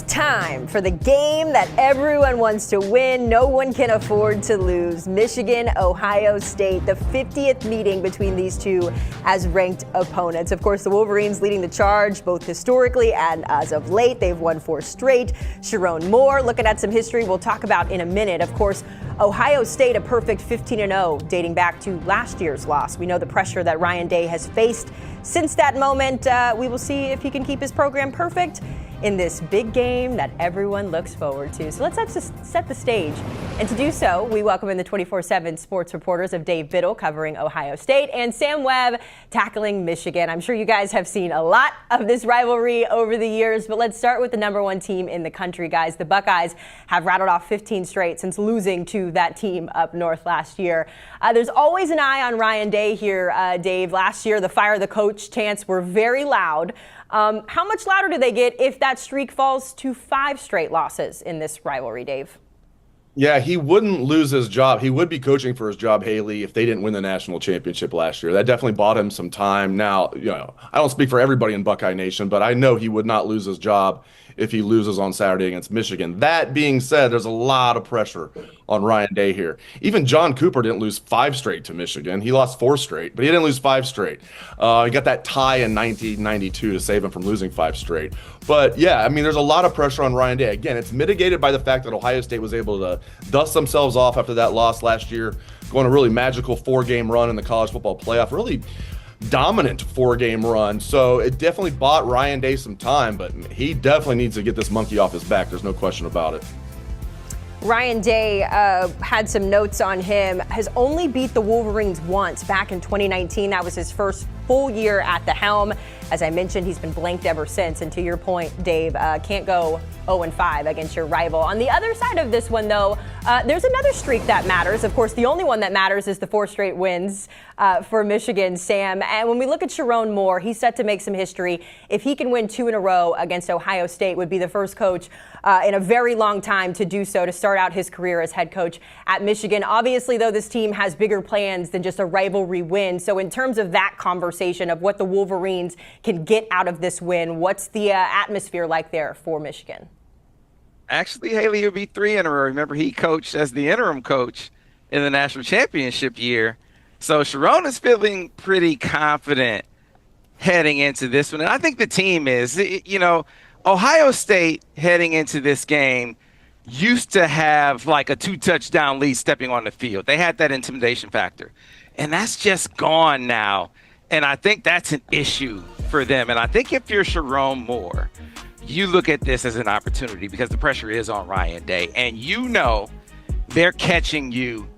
time for the game that everyone wants to win, no one can afford to lose. Michigan, Ohio State, the 50th meeting between these two as ranked opponents. Of course, the Wolverines leading the charge both historically and as of late. They've won 4 straight. Sherrone Moore looking at some history we'll talk about in a minute. Of course, Ohio State a perfect 15-0 dating back to last year's loss. We know the pressure that Ryan Day has faced since that moment. We will see if he can keep his program perfect in this big game that everyone looks forward to. So let's set the stage. And to do so, we welcome in the 24/7 sports reporters of Dave Biddle covering Ohio State and Sam Webb tackling Michigan. I'm sure you guys have seen a lot of this rivalry over the years, but let's start with the #1 team in the country, guys. The Buckeyes have rattled off 15 straight since losing to that team up north last year. There's always an eye on Ryan Day here, Dave. Last year, the fire the coach chants were very loud. How much louder do they get if that streak falls to 5 straight losses in this rivalry, Dave? Yeah, he wouldn't lose his job. He would be coaching for his job, Haley, if they didn't win the national championship last year. That definitely bought him some time. Now, I don't speak for everybody in Buckeye Nation, but I know he would not lose his job if he loses on Saturday against Michigan. That being said, there's a lot of pressure on Ryan Day here. Even John Cooper didn't lose 5 straight to Michigan. He lost 4 straight, but he didn't lose 5 straight. He got that tie in 1992 to save him from losing 5 straight. But yeah, I mean, there's a lot of pressure on Ryan Day. Again, it's mitigated by the fact that Ohio State was able to dust themselves off after that loss last year, going a really magical 4-game run in the college football playoff, really dominant 4-game run. So it definitely bought Ryan Day some time, but he definitely needs to get this monkey off his back. There's no question about it. Ryan Day had some notes on him, has only beat the Wolverines once back in 2019. That was his first full year at the helm. As I mentioned, he's been blanked ever since. And to your point, Dave, can't go 0-5 against your rival. On the other side of this one, though, there's another streak that matters. Of course, the only one that matters is the 4 straight wins for Michigan, Sam. And when we look at Sherrone Moore, he's set to make some history. If he can win 2 in a row against Ohio State, would be the first coach in a very long time to do so, to start out his career as head coach at Michigan. Obviously, though, this team has bigger plans than just a rivalry win. So in terms of that conversation of what the Wolverines can get out of this win, what's the atmosphere like there for Michigan? Actually, Haley, it'll be 3 in a row. Remember, he coached as the interim coach in the national championship year. So Sherrone is feeling pretty confident heading into this one. And I think the team is. Ohio State heading into this game used to have like a 2-touchdown lead stepping on the field. They had that intimidation factor. And that's just gone now. And I think that's an issue for them. And I think if you're Sherrone Moore, you look at this as an opportunity because the pressure is on Ryan Day. And they're catching you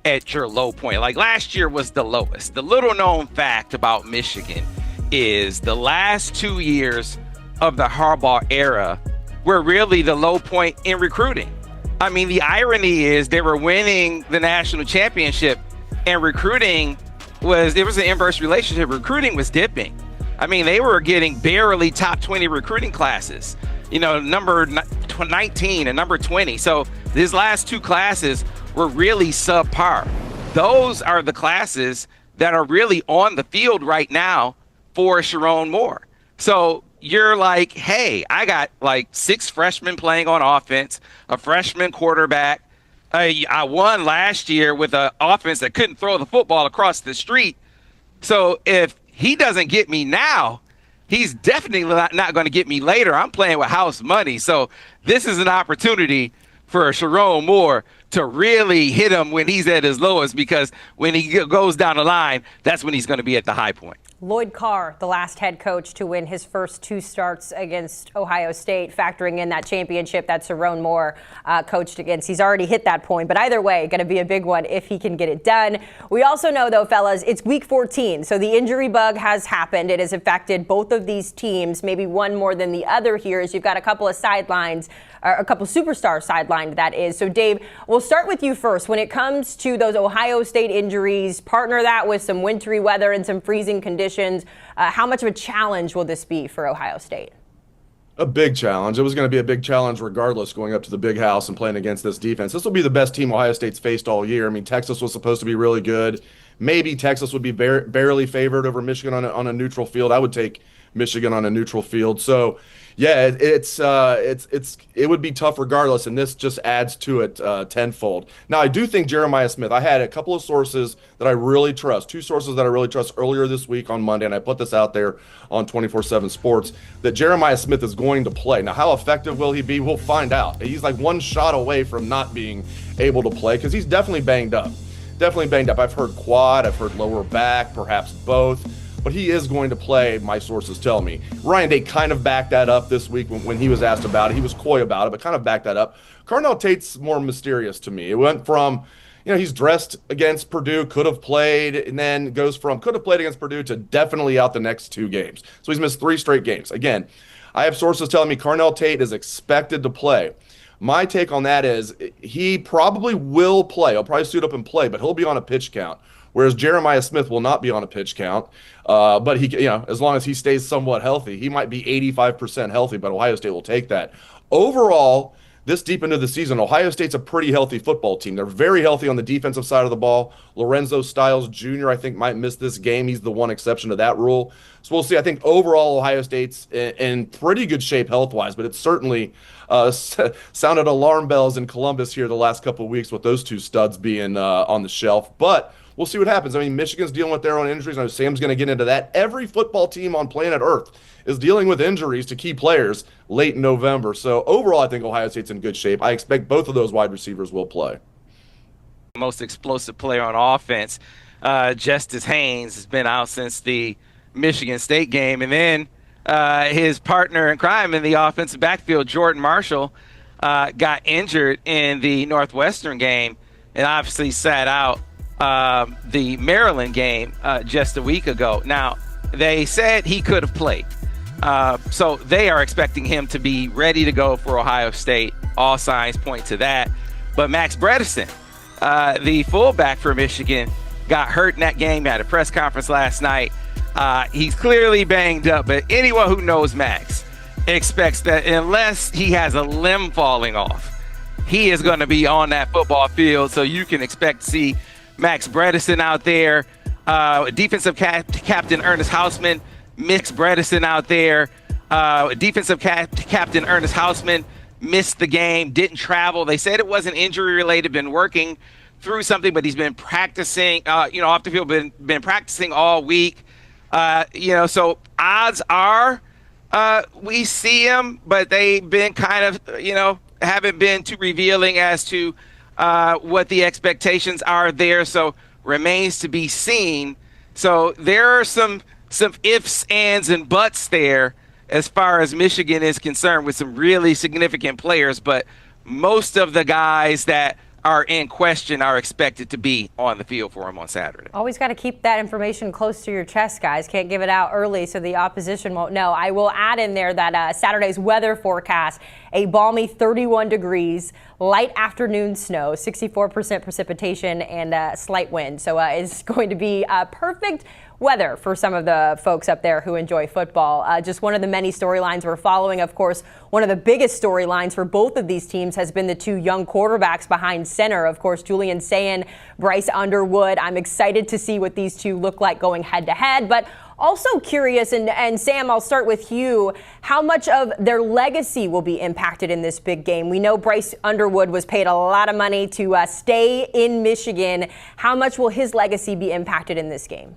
at your low point. Like last year was the lowest. The little known fact about Michigan is the last 2 years of the Harbaugh era were really the low point in recruiting. I mean, the irony is they were winning the national championship and recruiting was an inverse relationship. Recruiting was dipping. I mean, they were getting barely top 20 recruiting classes, number 19 and number 20. So these last 2 classes were really subpar. Those are the classes that are really on the field right now for Sherrone Moore. So you're like, hey, I got like 6 freshmen playing on offense, a freshman quarterback. I won last year with an offense that couldn't throw the football across the street. So if he doesn't get me now, he's definitely not going to get me later. I'm playing with house money. So this is an opportunity for Sherrone Moore to really hit him when he's at his lowest, because when he goes down the line, that's when he's going to be at the high point. Lloyd Carr, the last head coach to win his first 2 starts against Ohio State, factoring in that championship that Sherrone Moore coached against. He's already hit that point, but either way, going to be a big one if he can get it done. We also know, though, fellas, it's week 14, so the injury bug has happened. It has affected both of these teams, maybe one more than the other here, as you've got a couple of sidelines, or a couple superstars sidelined, that is. So, Dave, we'll start with you first. When it comes to those Ohio State injuries, partner that with some wintry weather and some freezing conditions. How much of a challenge will this be for Ohio State? A big challenge. It was going to be a big challenge regardless, going up to the big house and playing against this defense. This will be the best team Ohio State's faced all year. I mean, Texas was supposed to be really good. Maybe Texas would be barely favored over Michigan on a neutral field. I would take Michigan on a neutral field. So, Yeah, it would be tough regardless, and this just adds to it tenfold. Now, I do think Jeremiah Smith. I had a couple of sources that I really trust, two sources that I really trust earlier this week on Monday, and I put this out there on 24/7 Sports that Jeremiah Smith is going to play. Now, how effective will he be? We'll find out. He's like one shot away from not being able to play because he's definitely banged up. Definitely banged up. I've heard quad, I've heard lower back, perhaps both. But he is going to play, my sources tell me. Ryan Day kind of backed that up this week when he was asked about it. He was coy about it, but kind of backed that up. Carnell Tate's more mysterious to me. It went from, he's dressed against Purdue, could have played, and then goes from could have played against Purdue to definitely out the next 2 games. So he's missed 3 straight games. Again, I have sources telling me Carnell Tate is expected to play. My take on that is he probably will play. He'll probably suit up and play, but he'll be on a pitch count. Whereas Jeremiah Smith will not be on a pitch count, but he, as long as he stays somewhat healthy, he might be 85% healthy. But Ohio State will take that. Overall, this deep into the season, Ohio State's a pretty healthy football team. They're very healthy on the defensive side of the ball. Lorenzo Styles Jr., I think, might miss this game. He's the one exception to that rule. So we'll see. I think overall, Ohio State's in pretty good shape health-wise, but it's certainly sounded alarm bells in Columbus here the last couple of weeks with those 2 studs being on the shelf. But we'll see what happens. I mean, Michigan's dealing with their own injuries. I know Sam's going to get into that. Every football team on planet Earth is dealing with injuries to key players late in November. So overall, I think Ohio State's in good shape. I expect both of those wide receivers will play. Most explosive player on offense, Justice Haynes, has been out since the Michigan State game. And then his partner in crime in the offensive backfield, Jordan Marshall, got injured in the Northwestern game and obviously sat out the Maryland game just a week ago. Now, they said he could have played. So they are expecting him to be ready to go for Ohio State. All signs point to that. But Max Bredesen, the fullback for Michigan, got hurt in that game. Had a press conference last night. He's clearly banged up, but anyone who knows Max expects that unless he has a limb falling off, he is going to be on that football field. So you can expect to see Max Bredesen out there. Defensive captain Ernest Hausman, Max Bredesen out there. Defensive captain Ernest Hausman missed the game, didn't travel. They said it wasn't injury related, been working through something, but he's been practicing, off the field, been practicing all week. So odds are we see him, but they've been kind of, haven't been too revealing as to what the expectations are there. So remains to be seen. So there are some ifs, ands, and buts there as far as Michigan is concerned with some really significant players, but most of the guys that are in question are expected to be on the field for him on Saturday. Always got to keep that information close to your chest, guys. Can't give it out early so the opposition won't know. I will add in there that Saturday's weather forecast, a balmy 31 degrees, light afternoon snow, 64% precipitation, and a slight wind. So it's going to be perfect weather for some of the folks up there who enjoy football. Just one of the many storylines we're following. Of course, one of the biggest storylines for both of these teams has been the 2 young quarterbacks behind center. Of course, Julian Sayin, Bryce Underwood. I'm excited to see what these 2 look like going head to head, but also curious, and Sam, I'll start with you, how much of their legacy will be impacted in this big game? We know Bryce Underwood was paid a lot of money to stay in Michigan. How much will his legacy be impacted in this game?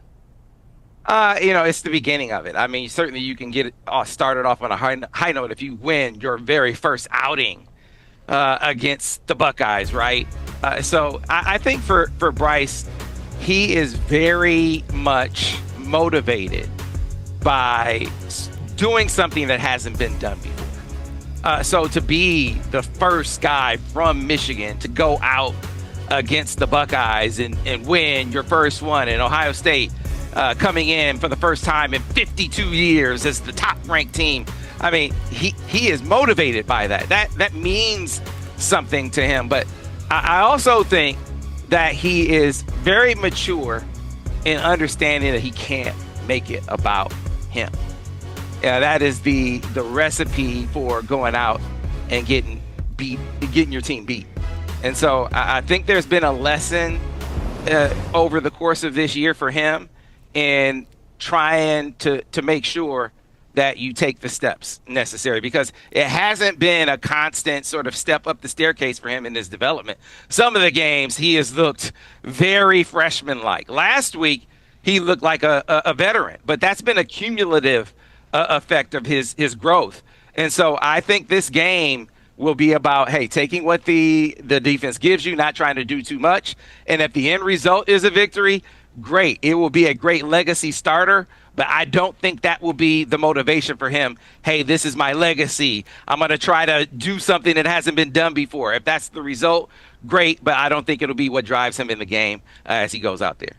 It's the beginning of it. I mean, certainly you can get it started off on a high note if you win your very first outing against the Buckeyes, right? So I think for Bryce, he is very much motivated by doing something that hasn't been done before. So to be the first guy from Michigan to go out against the Buckeyes and win your first one, in Ohio State coming in for the first time in 52 years as the top-ranked team. I mean, he is motivated by that. That means something to him. But I also think that he is very mature in understanding that he can't make it about him. That is the recipe for going out and getting your team beat. And so I think there's been a lesson over the course of this year for him in trying to make sure that you take the steps necessary, because it hasn't been a constant sort of step up the staircase for him in his development. Some of the games he has looked very freshman-like. Last week, he looked like a veteran, but that's been a cumulative effect of his growth. And so I think this game will be about, hey, taking what the defense gives you, not trying to do too much. And if the end result is a victory, great. It will be a great legacy starter, but I don't think that will be the motivation for him. Hey, this is my legacy. I'm going to try to do something that hasn't been done before. If that's the result, great, but I don't think it'll be what drives him in the game as he goes out there.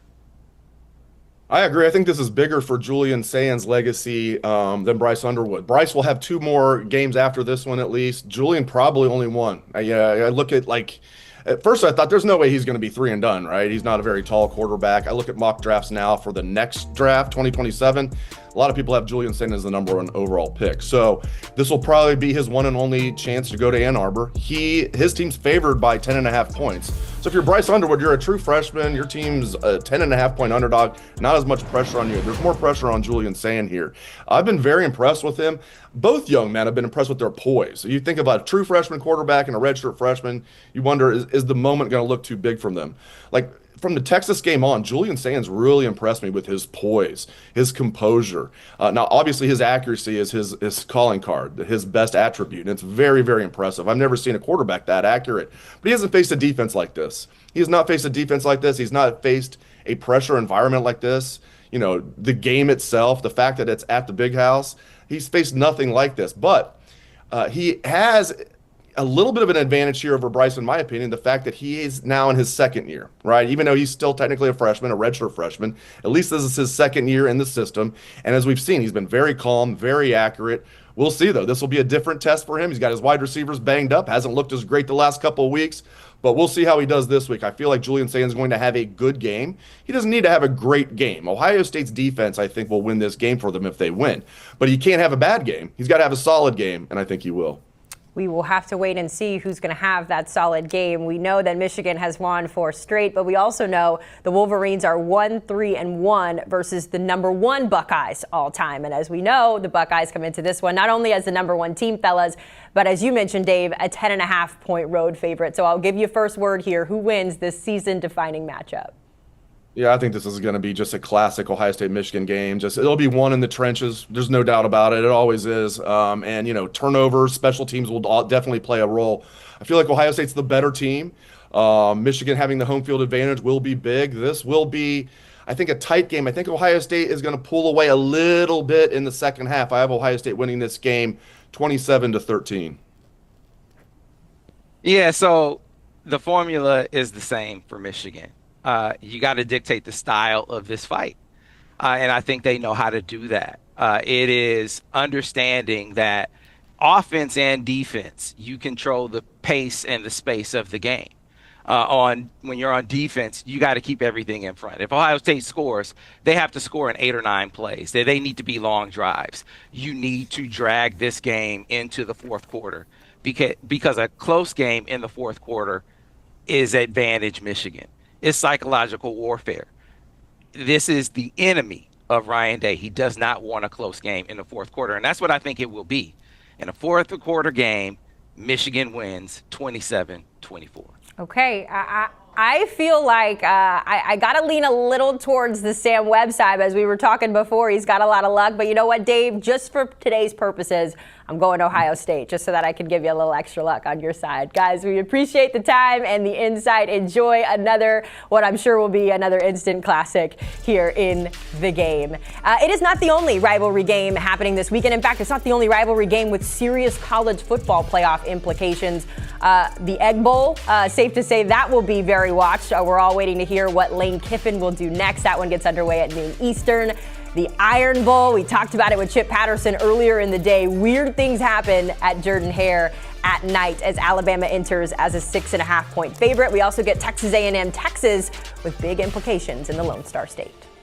I agree. I think this is bigger for Julian Sans's legacy than Bryce Underwood. Bryce will have 2 more games after this one at least. Julian probably only 1. I look at, like, at first I thought there's no way he's going to be 3 and done, right? He's not a very tall quarterback. I look at mock drafts now for the next draft, 2027. A lot of people have Julian Saint as the #1 overall pick. So this will probably be his one and only chance to go to Ann Arbor. His team's favored by 10.5 points. So if you're Bryce Underwood, you're a true freshman, your team's a 10.5 point underdog, not as much pressure on you. There's more pressure on Julian Saint here. I've been very impressed with him. Both young men have been impressed with their poise. So you think about a true freshman quarterback and a redshirt freshman, you wonder, is the moment going to look too big from them? Like, from the Texas game on, Julian Saints really impressed me with his poise, his composure. Now, obviously, his accuracy is his calling card, his best attribute, and it's very, very impressive. I've never seen a quarterback that accurate, but he hasn't faced a defense like this. He has not faced a defense like this. He's not faced a pressure environment like this. You know, the game itself, the fact that it's at the Big House, he's faced nothing like this. But he has a little bit of an advantage here over Bryce, in my opinion, the fact that he is now in his 2nd year, right? Even though he's still technically a freshman, a redshirt freshman, at least this is his 2nd year in the system. And as we've seen, he's been very calm, very accurate. We'll see, though. This will be a different test for him. He's got his wide receivers banged up, hasn't looked as great the last couple of weeks, but we'll see how he does this week. I feel like Julian Saint is going to have a good game. He doesn't need to have a great game. Ohio State's defense, I think, will win this game for them if they win. But he can't have a bad game. He's got to have a solid game, and I think he will. We will have to wait and see who's going to have that solid game. We know that Michigan has won 4 straight, but we also know the Wolverines are 1-3-1 versus the #1 Buckeyes all time. And as we know, the Buckeyes come into this one not only as the #1 team, fellas, but as you mentioned, Dave, a 10.5 point road favorite. So I'll give you first word here. Who wins this season-defining matchup? Yeah, I think this is going to be just a classic Ohio State-Michigan game. It'll be one in the trenches. There's no doubt about it. It always is. And, you know, turnovers, special teams will definitely play a role. I feel like Ohio State's the better team. Michigan having the home field advantage will be big. This will be, I think, a tight game. I think Ohio State is going to pull away a little bit in the second half. I have Ohio State winning this game 27-13. Yeah, so the formula is the same for Michigan. You got to dictate the style of this fight. And I think they know how to do that. It is understanding that offense and defense, you control the pace and the space of the game. When you're on defense, you got to keep everything in front. If Ohio State scores, they have to score in 8 or 9 plays. They need to be long drives. You need to drag this game into the fourth quarter because a close game in the fourth quarter is advantage Michigan. It's psychological warfare. This is the enemy of Ryan Day. He does not want a close game in the fourth quarter, and that's what I think it will be. In a fourth quarter game, Michigan wins 27-24. Okay, I feel like I got to lean a little towards the Sam Webb side. As we were talking before, he's got a lot of luck. But you know what, Dave? Just for today's purposes, I'm going to Ohio State, just so that I can give you a little extra luck on your side. Guys, we appreciate the time and the insight. Enjoy what I'm sure will be another instant classic here in the game. It is not the only rivalry game happening this weekend. In fact, it's not the only rivalry game with serious college football playoff implications. The Egg Bowl, safe to say that will be very watched. We're all waiting to hear what Lane Kiffin will do next. That one gets underway at noon Eastern. The Iron Bowl, we talked about it with Chip Patterson earlier in the day. Weird things happen at Jordan-Hare at night as Alabama enters as a 6.5 point favorite. We also get Texas A&M Texas with big implications in the Lone Star State.